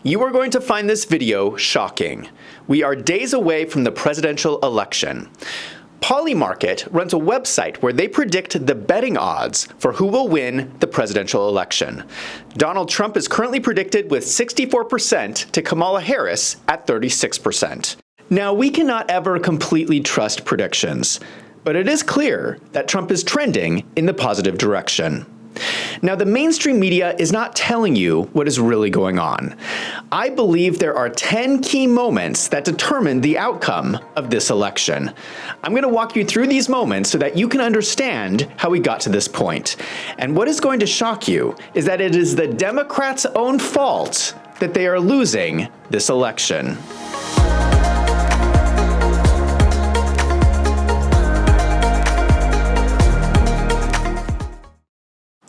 You are going to find this video shocking. We are days away from the presidential election. Polymarket runs a website where they predict the betting odds for who will win the presidential election. Donald Trump is currently predicted with 64% to Kamala Harris at 36%. Now, we cannot ever completely trust predictions, but it is clear that Trump is trending in the positive direction. Now, the mainstream media is not telling you what is really going on. I believe there are 10 key moments that determine the outcome of this election. I'm going to walk you through these moments so that you can understand how we got to this point. And what is going to shock you is that it is the Democrats' own fault that they are losing this election.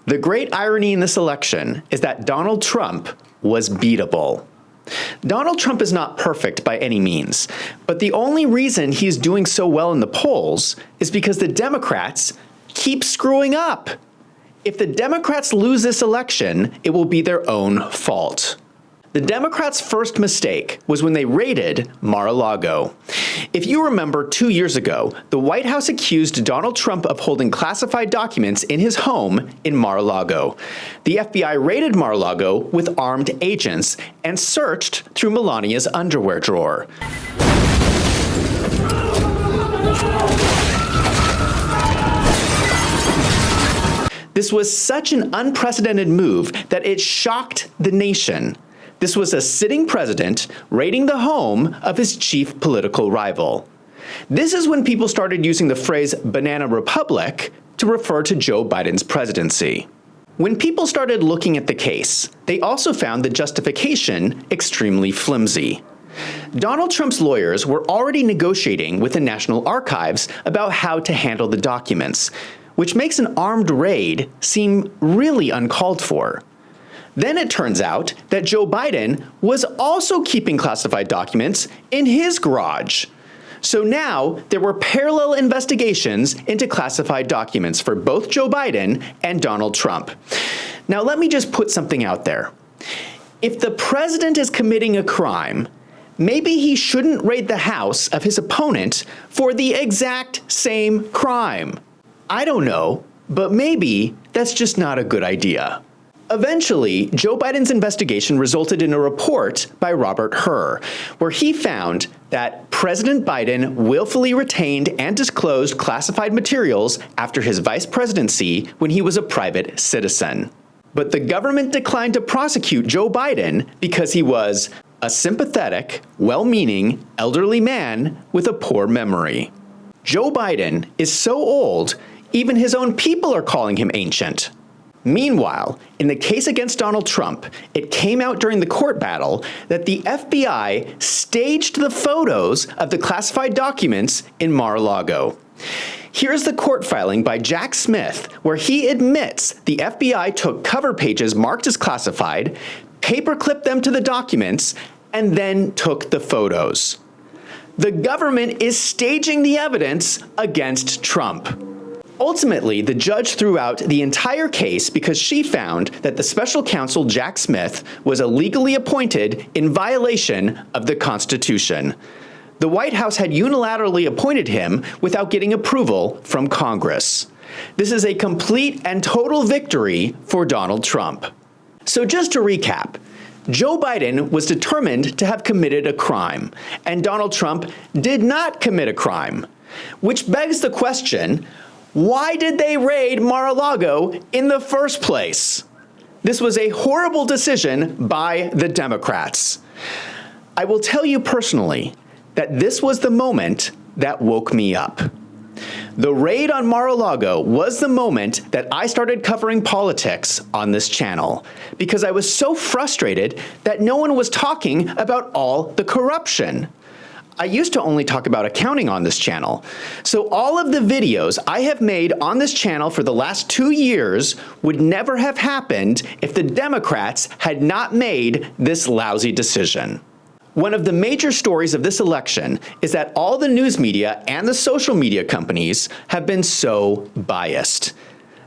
The great irony in this election is that Donald Trump was beatable. Donald Trump is not perfect by any means, but the only reason he's doing so well in the polls is because the Democrats keep screwing up. If the Democrats lose this election, it will be their own fault. The Democrats' first mistake was when they raided Mar-a-Lago. If you remember, 2 years ago, the White House accused Donald Trump of holding classified documents in his home in Mar-a-Lago. The FBI raided Mar-a-Lago with armed agents and searched through Melania's underwear drawer. This was such an unprecedented move that it shocked the nation. This was a sitting president raiding the home of his chief political rival. This is when people started using the phrase banana republic to refer to Joe Biden's presidency. When people started looking at the case, they also found the justification extremely flimsy. Donald Trump's lawyers were already negotiating with the National Archives about how to handle the documents, which makes an armed raid seem really uncalled for. Then it turns out that Joe Biden was also keeping classified documents in his garage. So now there were parallel investigations into classified documents for both Joe Biden and Donald Trump. Now let me just put something out there. If the president is committing a crime, maybe he shouldn't raid the house of his opponent for the exact same crime. I don't know, but maybe that's just not a good idea. Eventually, Joe Biden's investigation resulted in a report by Robert Hur, where he found that President Biden willfully retained and disclosed classified materials after his vice presidency when he was a private citizen. But the government declined to prosecute Joe Biden because he was a sympathetic, well-meaning, elderly man with a poor memory. Joe Biden is so old, even his own people are calling him ancient. Meanwhile, in the case against Donald Trump, it came out during the court battle that the FBI staged the photos of the classified documents in Mar-a-Lago. Here's the court filing by Jack Smith, where he admits the FBI took cover pages marked as classified, paperclipped them to the documents, and then took the photos. The government is staging the evidence against Trump. Ultimately, the judge threw out the entire case because she found that the special counsel, Jack Smith, was illegally appointed in violation of the Constitution. The White House had unilaterally appointed him without getting approval from Congress. This is a complete and total victory for Donald Trump. So just to recap, Joe Biden was determined to have committed a crime, and Donald Trump did not commit a crime, which begs the question, why did they raid Mar-a-Lago in the first place? This was a horrible decision by the Democrats. I will tell you personally that this was the moment that woke me up. The raid on Mar-a-Lago was the moment that I started covering politics on this channel because I was so frustrated that no one was talking about all the corruption. I used to only talk about accounting on this channel, so all of the videos I have made on this channel for the last 2 years would never have happened if the Democrats had not made this lousy decision. One of the major stories of this election is that all the news media and the social media companies have been so biased.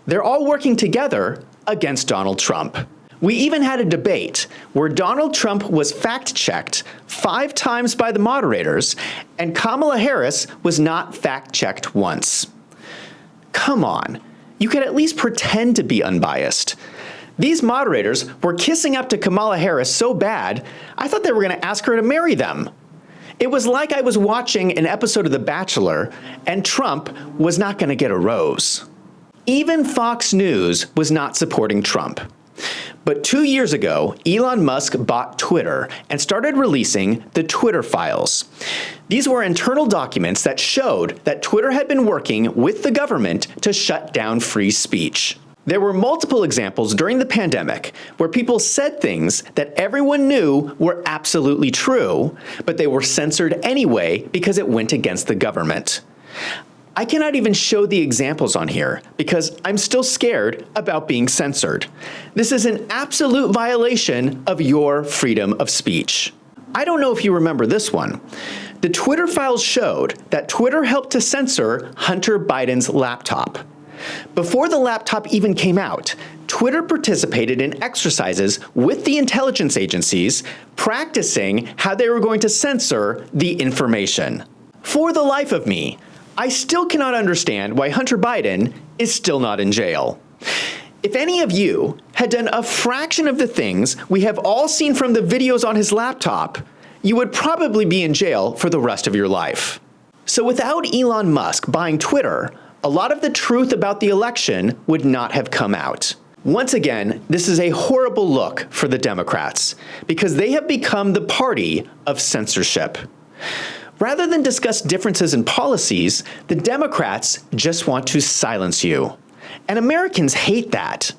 They're all working together against Donald Trump. We even had a debate where Donald Trump was fact-checked 5 times by the moderators, and Kamala Harris was not fact-checked once. Come on, you can at least pretend to be unbiased. These moderators were kissing up to Kamala Harris so bad, I thought they were going to ask her to marry them. It was like I was watching an episode of The Bachelor, and Trump was not going to get a rose. Even Fox News was not supporting Trump. But 2 years ago, Elon Musk bought Twitter and started releasing the Twitter files. These were internal documents that showed that Twitter had been working with the government to shut down free speech. There were multiple examples during the pandemic where people said things that everyone knew were absolutely true, but they were censored anyway because it went against the government. I cannot even show the examples on here because I'm still scared about being censored. This is an absolute violation of your freedom of speech. I don't know if you remember this one. The Twitter files showed that Twitter helped to censor Hunter Biden's laptop. Before the laptop even came out, Twitter participated in exercises with the intelligence agencies, practicing how they were going to censor the information. For the life of me, I still cannot understand why Hunter Biden is still not in jail. If any of you had done a fraction of the things we have all seen from the videos on his laptop, you would probably be in jail for the rest of your life. So without Elon Musk buying Twitter, a lot of the truth about the election would not have come out. Once again, this is a horrible look for the Democrats because they have become the party of censorship. Rather than discuss differences in policies, the Democrats just want to silence you. And Americans hate that.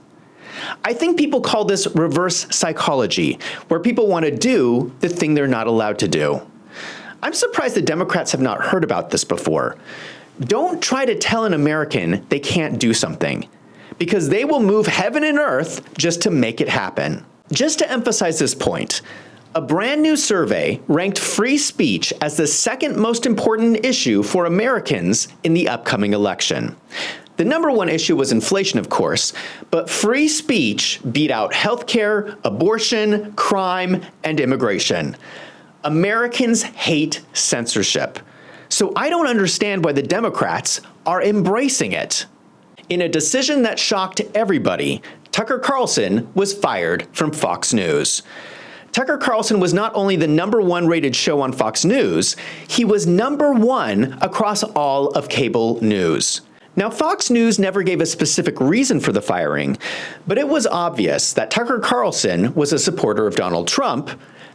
I think people call this reverse psychology, where people want to do the thing they're not allowed to do. I'm surprised the Democrats have not heard about this before. Don't try to tell an American they can't do something, because they will move heaven and earth just to make it happen. Just to emphasize this point, a brand new survey ranked free speech as the second most important issue for Americans in the upcoming election. The number one issue was inflation, of course, but free speech beat out healthcare, abortion, crime, and immigration. Americans hate censorship. So I don't understand why the Democrats are embracing it. In a decision that shocked everybody, Tucker Carlson was fired from Fox News. Tucker Carlson was not only the #1 rated show on Fox News, he was #1 across all of cable news. Now, Fox News never gave a specific reason for the firing, but it was obvious that Tucker Carlson was a supporter of Donald Trump,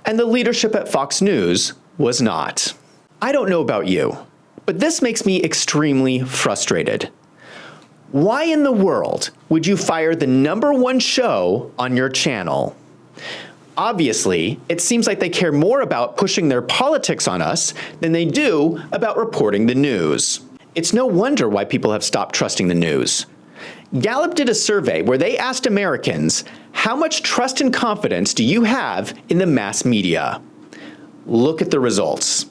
and the leadership at Fox News was not. I don't know about you, but this makes me extremely frustrated. Why in the world would you fire the #1 show on your channel? Obviously, it seems like they care more about pushing their politics on us than they do about reporting the news. It's no wonder why people have stopped trusting the news. Gallup did a survey where they asked Americans, how much trust and confidence do you have in the mass media? Look at the results.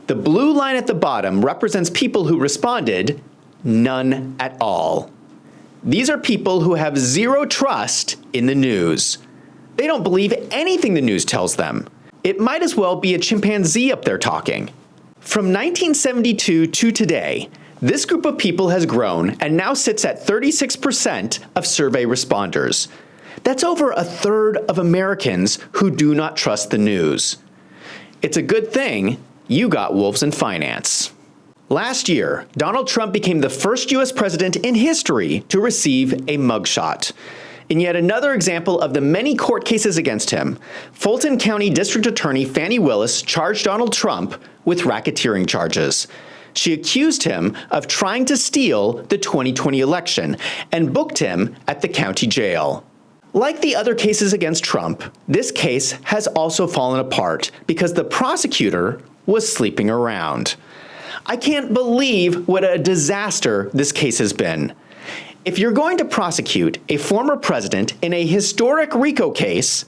The blue line at the bottom represents people who responded, none at all. These are people who have zero trust in the news. They don't believe anything the news tells them. It might as well be a chimpanzee up there talking. From 1972 to today, this group of people has grown and now sits at 36% of survey responders. That's over a third of Americans who do not trust the news. It's a good thing you got wolves in finance. Last year, Donald Trump became the first U.S. president in history to receive a mugshot. In yet another example of the many court cases against him, Fulton County District Attorney Fani Willis charged Donald Trump with racketeering charges. She accused him of trying to steal the 2020 election and booked him at the county jail. Like the other cases against Trump, this case has also fallen apart because the prosecutor was sleeping around. I can't believe what a disaster this case has been. If you're going to prosecute a former president in a historic RICO case,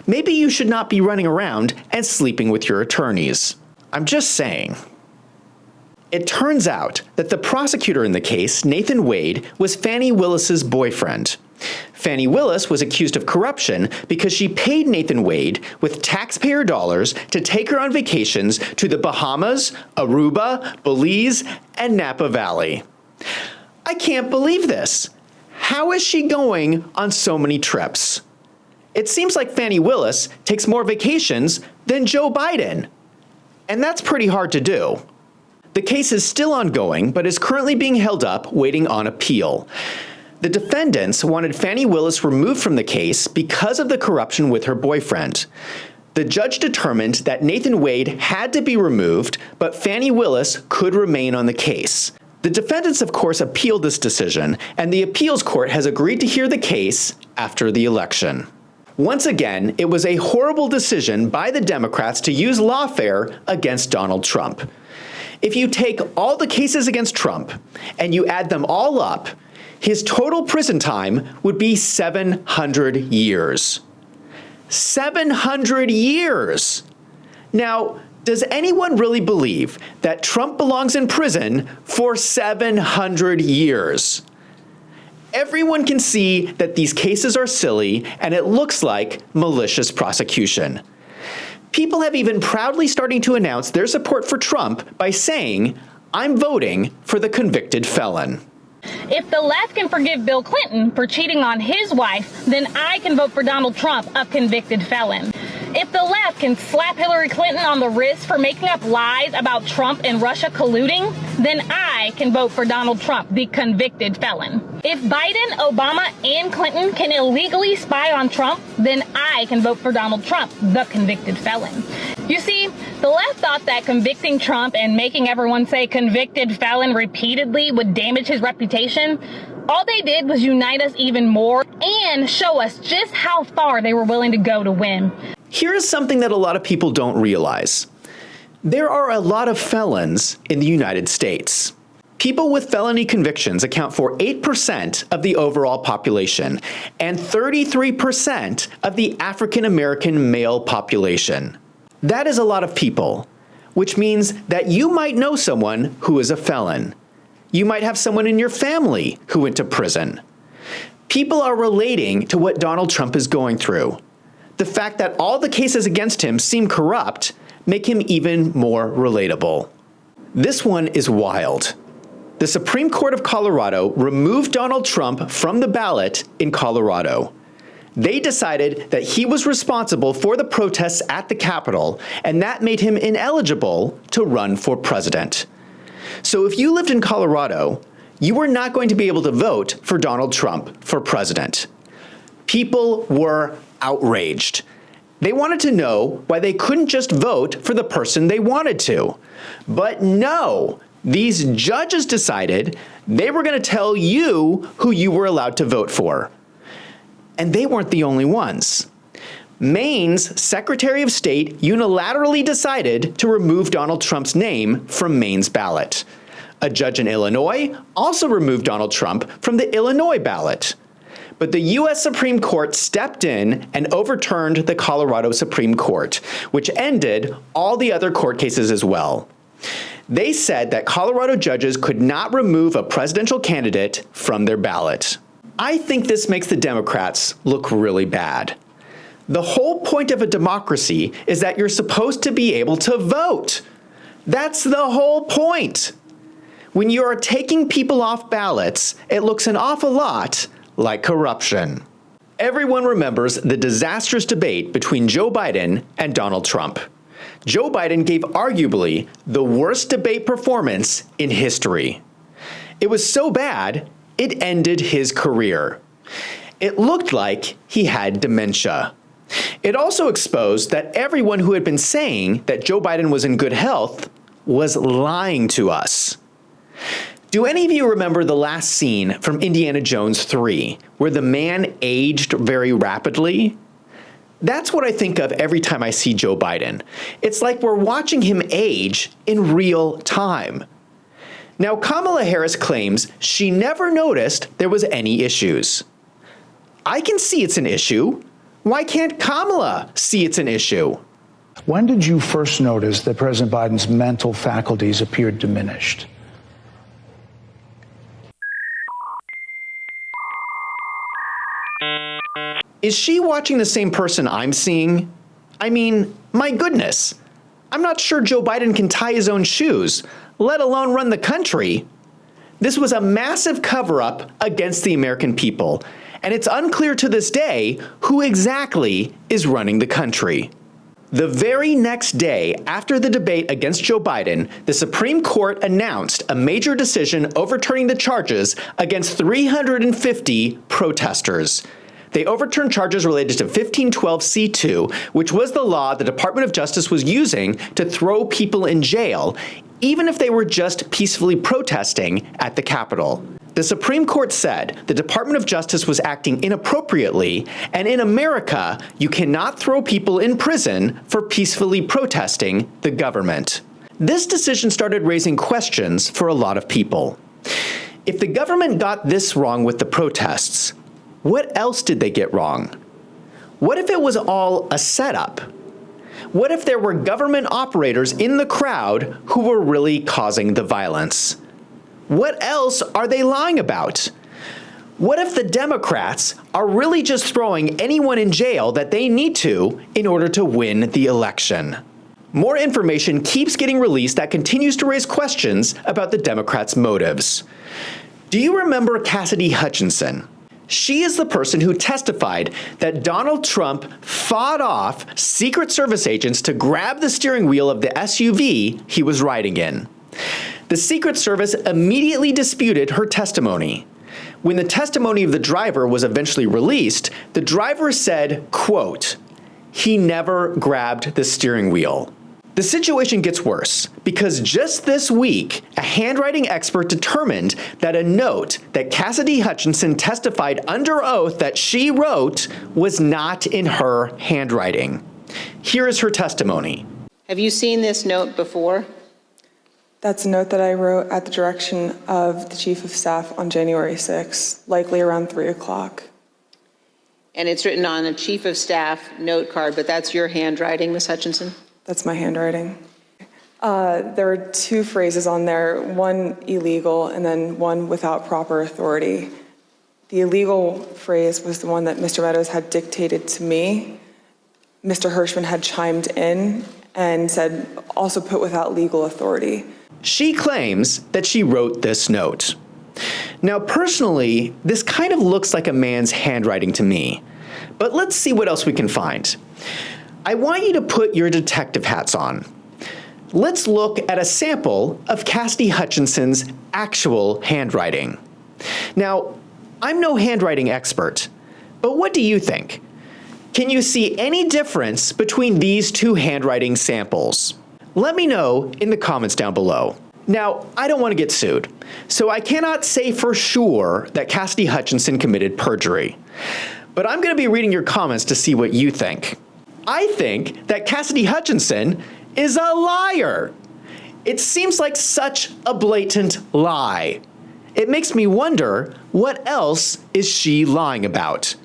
maybe you should not be running around and sleeping with your attorneys. I'm just saying. It turns out that the prosecutor in the case, Nathan Wade, was Fani Willis's boyfriend. Fani Willis was accused of corruption because she paid Nathan Wade with taxpayer dollars to take her on vacations to the Bahamas, Aruba, Belize, and Napa Valley. I can't believe this. How is she going on so many trips? It seems like Fani Willis takes more vacations than Joe Biden. And that's pretty hard to do. The case is still ongoing, but is currently being held up, waiting on appeal. The defendants wanted Fani Willis removed from the case because of the corruption with her boyfriend. The judge determined that Nathan Wade had to be removed, but Fani Willis could remain on the case. The defendants, of course, appealed this decision, and the appeals court has agreed to hear the case after the election. Once again, it was a horrible decision by the Democrats to use lawfare against Donald Trump. If you take all the cases against Trump and you add them all up, his total prison time would be 700 years. 700 years! Now, does anyone really believe that Trump belongs in prison for 700 years? Everyone can see that these cases are silly and it looks like malicious prosecution. People have even proudly starting to announce their support for Trump by saying, "I'm voting for the convicted felon." If the left can forgive Bill Clinton for cheating on his wife, then I can vote for Donald Trump, a convicted felon. If the left can slap Hillary Clinton on the wrist for making up lies about Trump and Russia colluding, then I can vote for Donald Trump, the convicted felon. If Biden, Obama, and Clinton can illegally spy on Trump, then I can vote for Donald Trump, the convicted felon. You see, the left thought that convicting Trump and making everyone say convicted felon repeatedly would damage his reputation. All they did was unite us even more and show us just how far they were willing to go to win. Here's something that a lot of people don't realize. There are a lot of felons in the United States. People with felony convictions account for 8% of the overall population and 33% of the African American male population. That is a lot of people, which means that you might know someone who is a felon. You might have someone in your family who went to prison. People are relating to what Donald Trump is going through. The fact that all the cases against him seem corrupt make him even more relatable. This one is wild. The Supreme Court of Colorado removed Donald Trump from the ballot in Colorado. They decided that he was responsible for the protests at the Capitol, and that made him ineligible to run for president. So if you lived in Colorado, you were not going to be able to vote for Donald Trump for president. People were outraged. They wanted to know why they couldn't just vote for the person they wanted to. But no, these judges decided they were going to tell you who you were allowed to vote for. And they weren't the only ones. Maine's Secretary of State unilaterally decided to remove Donald Trump's name from Maine's ballot. A judge in Illinois also removed Donald Trump from the Illinois ballot. But the U.S. Supreme Court stepped in and overturned the Colorado Supreme Court, which ended all the other court cases as well. They said that Colorado judges could not remove a presidential candidate from their ballot. I think this makes the Democrats look really bad. The whole point of a democracy is that you're supposed to be able to vote. That's the whole point. When you are taking people off ballots, it looks an awful lot like corruption. Everyone remembers the disastrous debate between Joe Biden and Donald Trump. Joe Biden gave arguably the worst debate performance in history. It was so bad, it ended his career. It looked like he had dementia. It also exposed that everyone who had been saying that Joe Biden was in good health was lying to us. Do any of you remember the last scene from Indiana Jones 3, where the man aged very rapidly? That's what I think of every time I see Joe Biden. It's like we're watching him age in real time. Now, Kamala Harris claims she never noticed there was any issues. I can see it's an issue. Why can't Kamala see it's an issue? When did you first notice that President Biden's mental faculties appeared diminished? Is she watching the same person I'm seeing? I mean, my goodness. I'm not sure Joe Biden can tie his own shoes, let alone run the country. This was a massive cover-up against the American people, and it's unclear to this day who exactly is running the country. The very next day after the debate against Joe Biden, the Supreme Court announced a major decision overturning the charges against 350 protesters. They overturned charges related to 1512c2, which was the law the Department of Justice was using to throw people in jail, even if they were just peacefully protesting at the Capitol. The Supreme Court said the Department of Justice was acting inappropriately, and in America, you cannot throw people in prison for peacefully protesting the government. This decision started raising questions for a lot of people. If the government got this wrong with the protests, what else did they get wrong? What if it was all a setup? What if there were government operators in the crowd who were really causing the violence? What else are they lying about? What if the Democrats are really just throwing anyone in jail that they need to in order to win the election? More information keeps getting released that continues to raise questions about the Democrats' motives. Do you remember Cassidy Hutchinson? She is the person who testified that Donald Trump fought off Secret Service agents to grab the steering wheel of the SUV he was riding in. The Secret Service immediately disputed her testimony. When the testimony of the driver was eventually released, the driver said, quote, "He never grabbed the steering wheel." The situation gets worse because just this week, a handwriting expert determined that a note that Cassidy Hutchinson testified under oath that she wrote was not in her handwriting. Here is her testimony. Have you seen this note before? That's a note that I wrote at the direction of the Chief of Staff on January 6th, likely around 3 o'clock. And it's written on a Chief of Staff note card, but that's your handwriting, Ms. Hutchinson? That's my handwriting. There are two phrases on there, one illegal and then one without proper authority. The illegal phrase was the one that Mr. Meadows had dictated to me. Mr. Hirschman had chimed in and said, also put without legal authority. She claims that she wrote this note. Now, personally, this kind of looks like a man's handwriting to me, but let's see what else we can find. I want you to put your detective hats on. Let's look at a sample of Cassidy Hutchinson's actual handwriting. Now, I'm no handwriting expert, but what do you think? Can you see any difference between these two handwriting samples? Let me know in the comments down below. Now, I don't want to get sued, so I cannot say for sure that Cassidy Hutchinson committed perjury. But I'm going to be reading your comments to see what you think. I think that Cassidy Hutchinson is a liar. It seems like such a blatant lie. It makes me wonder, what else is she lying about?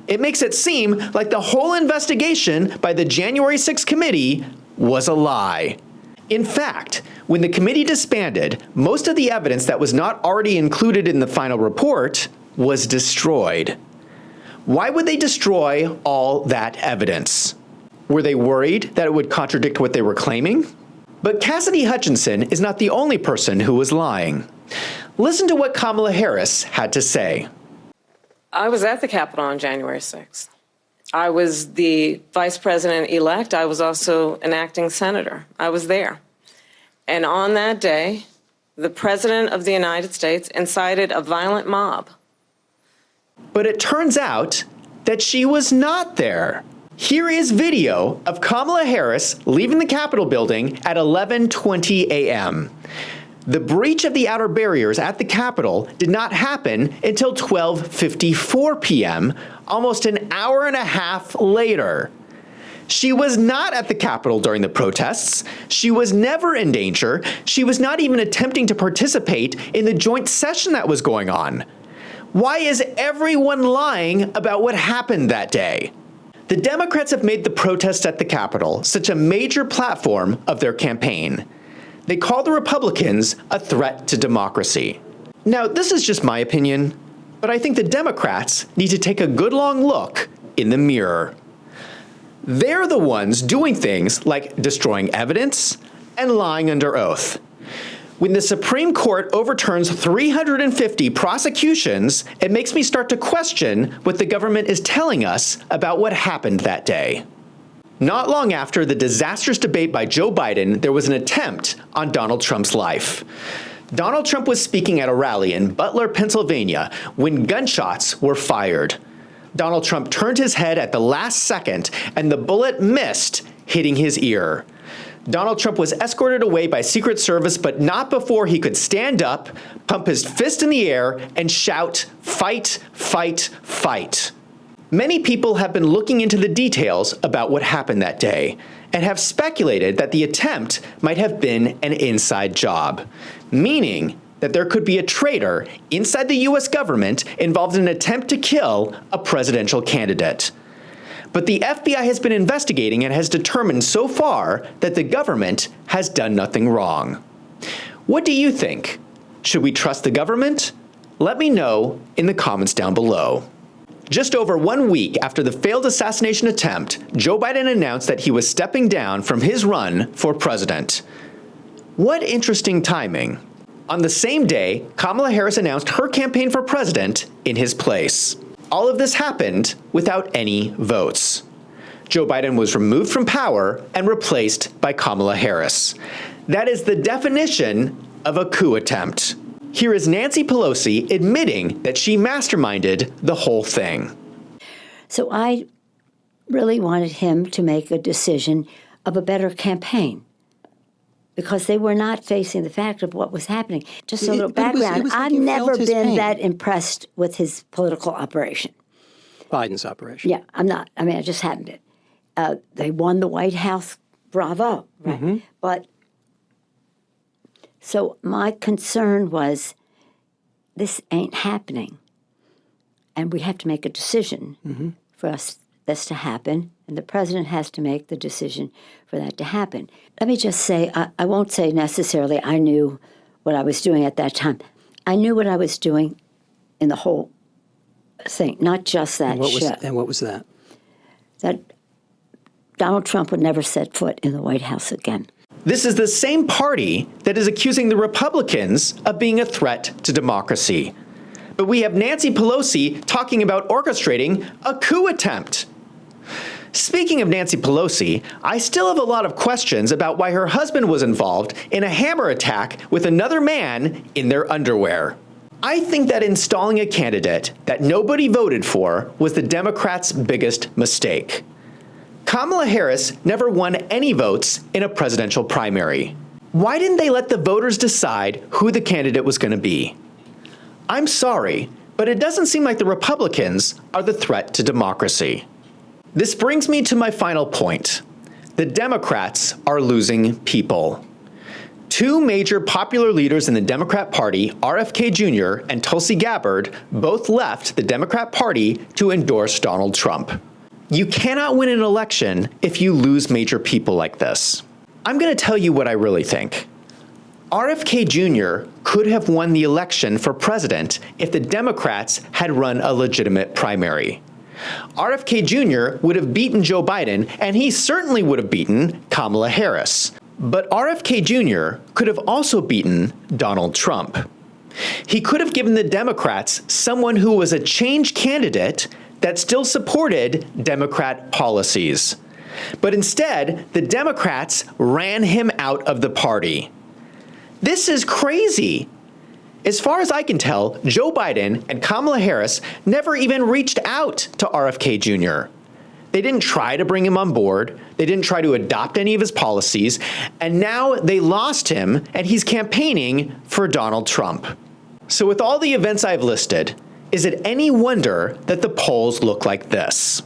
It makes it seem like the whole investigation by the January 6th committee was a lie. In fact, when the committee disbanded, most of the evidence that was not already included in the final report was destroyed. Why would they destroy all that evidence? Were they worried that it would contradict what they were claiming? But Cassidy Hutchinson is not the only person who was lying. Listen to what Kamala Harris had to say. I was at the Capitol on January 6th. I was the vice president-elect. I was also an acting senator. I was there. And on that day, the president of the United States incited a violent mob. But it turns out that she was not there. Here is video of Kamala Harris leaving the Capitol building at 11:20 a.m. The breach of the outer barriers at the Capitol did not happen until 12:54 p.m., almost an hour and a half later. She was not at the Capitol during the protests. She was never in danger. She was not even attempting to participate in the joint session that was going on. Why is everyone lying about what happened that day? The Democrats have made the protests at the Capitol such a major platform of their campaign. They call the Republicans a threat to democracy. Now, this is just my opinion, but I think the Democrats need to take a good long look in the mirror. They're the ones doing things like destroying evidence and lying under oath. When the Supreme Court overturns 350 prosecutions, it makes me start to question what the government is telling us about what happened that day. Not long after the disastrous debate by Joe Biden, there was an attempt on Donald Trump's life. Donald Trump was speaking at a rally in Butler, Pennsylvania, when gunshots were fired. Donald Trump turned his head at the last second, and the bullet missed, hitting his ear. Donald Trump was escorted away by Secret Service, but not before he could stand up, pump his fist in the air, and shout, "Fight, fight, fight." Many people have been looking into the details about what happened that day and have speculated that the attempt might have been an inside job, meaning that there could be a traitor inside the U.S. government involved in an attempt to kill a presidential candidate. But the FBI has been investigating and has determined so far that the government has done nothing wrong. What do you think? Should we trust the government? Let me know in the comments down below. Just over 1 week after the failed assassination attempt, Joe Biden announced that he was stepping down from his run for president. What interesting timing. On the same day, Kamala Harris announced her campaign for president in his place. All of this happened without any votes. Joe Biden was removed from power and replaced by Kamala Harris. That is the definition of a coup attempt. Here is Nancy Pelosi admitting that she masterminded the whole thing. So I really wanted him to make a decision of a better campaign, because they were not facing the fact of what was happening. Just a little background. I've never been that impressed with his political operation. Biden's operation. Yeah, I'm not. I mean, I just haven't been. They won the White House. Bravo. Right? Mm-hmm. But so my concern was, this ain't happening. And we have to make a decision for this to happen. And the president has to make the decision for that to happen. Let me just say, I won't say necessarily I knew what I was doing at that time. I knew what I was doing in the whole thing, not just that show. And what was that? That Donald Trump would never set foot in the White House again. This is the same party that is accusing the Republicans of being a threat to democracy. But we have Nancy Pelosi talking about orchestrating a coup attempt. Speaking of Nancy Pelosi, I still have a lot of questions about why her husband was involved in a hammer attack with another man in their underwear. I think that installing a candidate that nobody voted for was the Democrats' biggest mistake. Kamala Harris never won any votes in a presidential primary. Why didn't they let the voters decide who the candidate was going to be? I'm sorry, but it doesn't seem like the Republicans are the threat to democracy. This brings me to my final point. The Democrats are losing people. Two major popular leaders in the Democrat Party, RFK Jr. and Tulsi Gabbard, both left the Democrat Party to endorse Donald Trump. You cannot win an election if you lose major people like this. I'm going to tell you what I really think. RFK Jr. could have won the election for president if the Democrats had run a legitimate primary. RFK Jr. would have beaten Joe Biden, and he certainly would have beaten Kamala Harris. But RFK Jr. could have also beaten Donald Trump. He could have given the Democrats someone who was a change candidate that still supported Democrat policies. But instead, the Democrats ran him out of the party. This is crazy. As far as I can tell, Joe Biden and Kamala Harris never even reached out to RFK Jr. They didn't try to bring him on board. They didn't try to adopt any of his policies. And now they lost him, and he's campaigning for Donald Trump. So with all the events I've listed, is it any wonder that the polls look like this?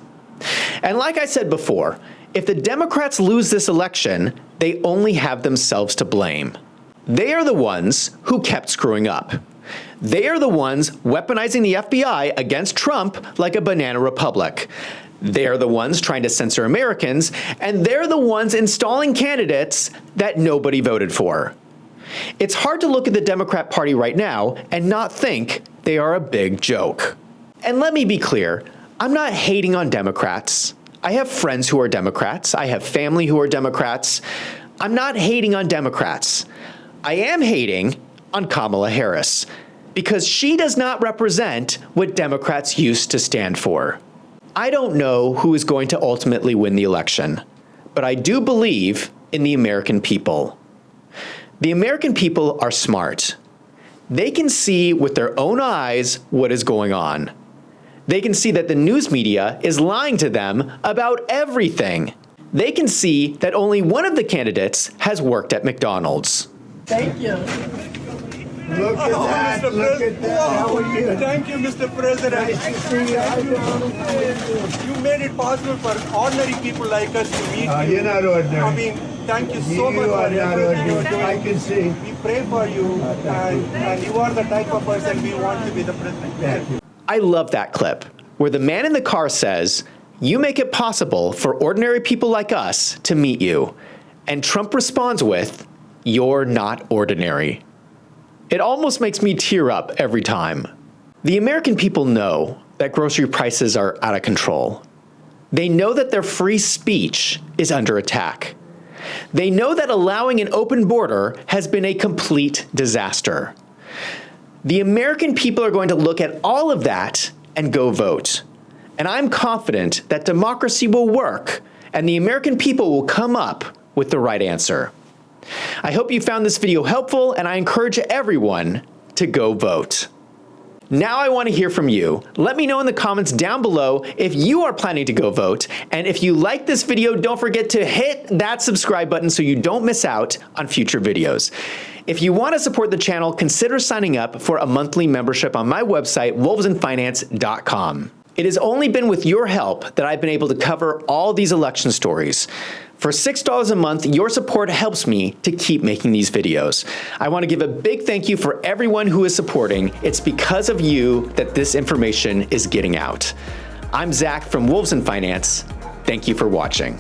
And like I said before, if the Democrats lose this election, they only have themselves to blame. They are the ones who kept screwing up. They are the ones weaponizing the FBI against Trump like a banana republic. They're the ones trying to censor Americans, and they're the ones installing candidates that nobody voted for. It's hard to look at the Democrat Party right now and not think they are a big joke. And let me be clear, I'm not hating on Democrats. I have friends who are Democrats. I have family who are Democrats. I'm not hating on Democrats. I am hating on Kamala Harris because she does not represent what Democrats used to stand for. I don't know who is going to ultimately win the election, but I do believe in the American people. The American people are smart. They can see with their own eyes what is going on. They can see that the news media is lying to them about everything. They can see that only one of the candidates has worked at McDonald's. Thank you. Look at that. Mr. Look at that. How are you? Thank you, Mr. President. Nice to see you. You made it possible for ordinary people like us to meet you. You're not ordinary. I mean, thank you so much You for are not everything you're ordinary. doing. I can see. We pray for you, and you are the type of person we want to be the president. Thank you. I love that clip where the man in the car says, "You make it possible for ordinary people like us to meet you." And Trump responds with, "You're not ordinary." It almost makes me tear up every time. The American people know that grocery prices are out of control. They know that their free speech is under attack. They know that allowing an open border has been a complete disaster. The American people are going to look at all of that and go vote. And I'm confident that democracy will work and the American people will come up with the right answer. I hope you found this video helpful, and I encourage everyone to go vote. Now I want to hear from you. Let me know in the comments down below if you are planning to go vote, and if you like this video, don't forget to hit that subscribe button so you don't miss out on future videos. If you want to support the channel, consider signing up for a monthly membership on my website, wolvesandfinance.com. It has only been with your help that I've been able to cover all these election stories. For $6 a month, your support helps me to keep making these videos. I want to give a big thank you for everyone who is supporting. It's because of you that this information is getting out. I'm Zach from Wolves and Finance. Thank you for watching.